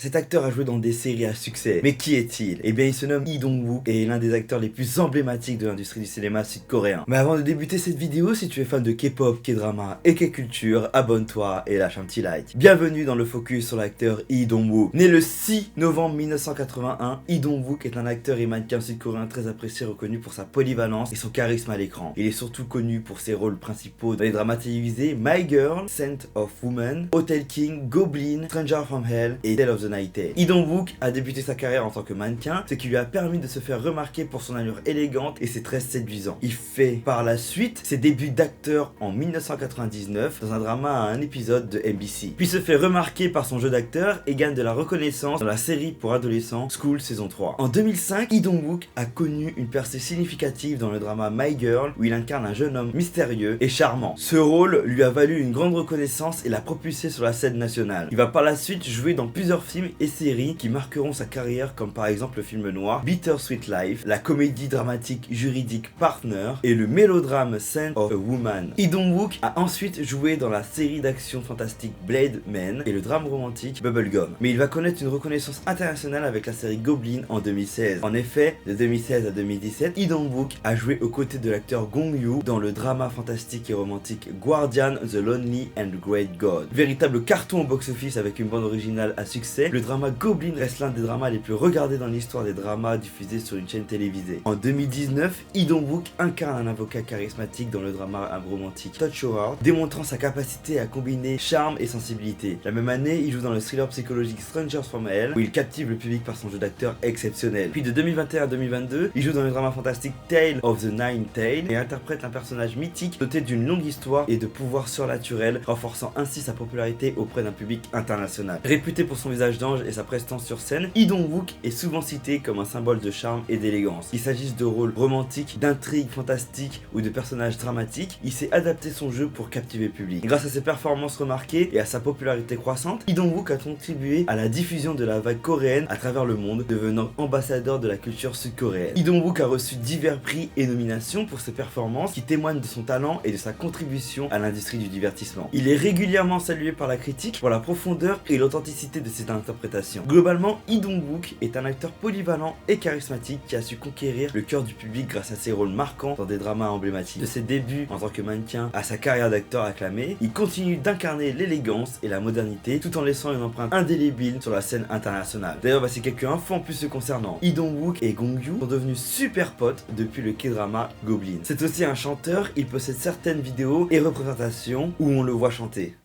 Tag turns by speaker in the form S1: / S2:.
S1: Cet acteur a joué dans des séries à succès. Mais qui est-il? Eh bien, il se nomme Lee Dong-wook et est l'un des acteurs les plus emblématiques de l'industrie du cinéma sud-coréen. Mais avant de débuter cette vidéo, si tu es fan de K-pop, K-drama et K-culture, abonne-toi et lâche un petit like. Bienvenue dans le focus sur l'acteur Lee Dong-wook. Né le 6 novembre 1981, Lee Dong-wook est un acteur et mannequin sud-coréen très apprécié, reconnu pour sa polyvalence et son charisme à l'écran. Il est surtout connu pour ses rôles principaux dans les dramas télévisés My Girl, Scent of Woman, Hotel King, Goblin, Stranger from Hell et Tale of the Night Tale. Lee Dong-wook a débuté sa carrière en tant que mannequin, ce qui lui a permis de se faire remarquer pour son allure élégante et ses traits séduisants. Il fait par la suite ses débuts d'acteur en 1999 dans un drama à un épisode de NBC, puis se fait remarquer par son jeu d'acteur et gagne de la reconnaissance dans la série pour adolescents School saison 3. En 2005, Lee Dong-wook a connu une percée significative dans le drama My Girl où il incarne un jeune homme mystérieux et charmant. Ce rôle lui a valu une grande reconnaissance et l'a propulsé sur la scène nationale. Il va par la suite jouer dans plusieurs films et séries qui marqueront sa carrière, comme par exemple le film noir Bittersweet Life, la comédie dramatique juridique Partner et le mélodrame Scent of a Woman. Lee Dong-wook a ensuite joué dans la série d'action fantastique Blade Man et le drame romantique Bubblegum. Mais il va connaître une reconnaissance internationale avec la série Goblin en 2016. En effet, de 2016 à 2017, Lee Dong-wook a joué aux côtés de l'acteur Gong Yoo dans le drama fantastique et romantique Guardian the Lonely and Great God. Véritable carton au box-office avec une bande originale à succès, le drama Goblin reste l'un des dramas les plus regardés dans l'histoire des dramas diffusés sur une chaîne télévisée. En 2019, Lee Dong-wook incarne un avocat charismatique dans le drama romantique Touch Your Heart, démontrant sa capacité à combiner charme et sensibilité. La même année, il joue dans le thriller psychologique Strangers from Hell, où il captive le public par son jeu d'acteur exceptionnel. Puis de 2021 à 2022, il joue dans le drama fantastique Tale of the Nine Tails et interprète un personnage mythique doté d'une longue histoire et de pouvoirs surnaturels, renforçant ainsi sa popularité auprès d'un public international. Réputé pour son visage d'ange et sa prestance sur scène, Lee Dong-wook est souvent cité comme un symbole de charme et d'élégance. Qu'il s'agisse de rôles romantiques, d'intrigues fantastiques ou de personnages dramatiques, il sait adapter son jeu pour captiver le public. Grâce à ses performances remarquées et à sa popularité croissante, Lee Dong-wook a contribué à la diffusion de la vague coréenne à travers le monde, devenant ambassadeur de la culture sud-coréenne. Lee Dong-wook a reçu divers prix et nominations pour ses performances qui témoignent de son talent et de sa contribution à l'industrie du divertissement. Il est régulièrement salué par la critique pour la profondeur et l'authenticité de ses interprétations. Globalement, Lee Dong-wook est un acteur polyvalent et charismatique qui a su conquérir le cœur du public grâce à ses rôles marquants dans des dramas emblématiques. De ses débuts en tant que mannequin à sa carrière d'acteur acclamé, il continue d'incarner l'élégance et la modernité tout en laissant une empreinte indélébile sur la scène internationale. D'ailleurs, voici quelques infos en plus se concernant. Lee Dong-wook et Gong Yoo sont devenus super potes depuis le K-drama Goblin. C'est aussi un chanteur, il possède certaines vidéos et représentations où on le voit chanter.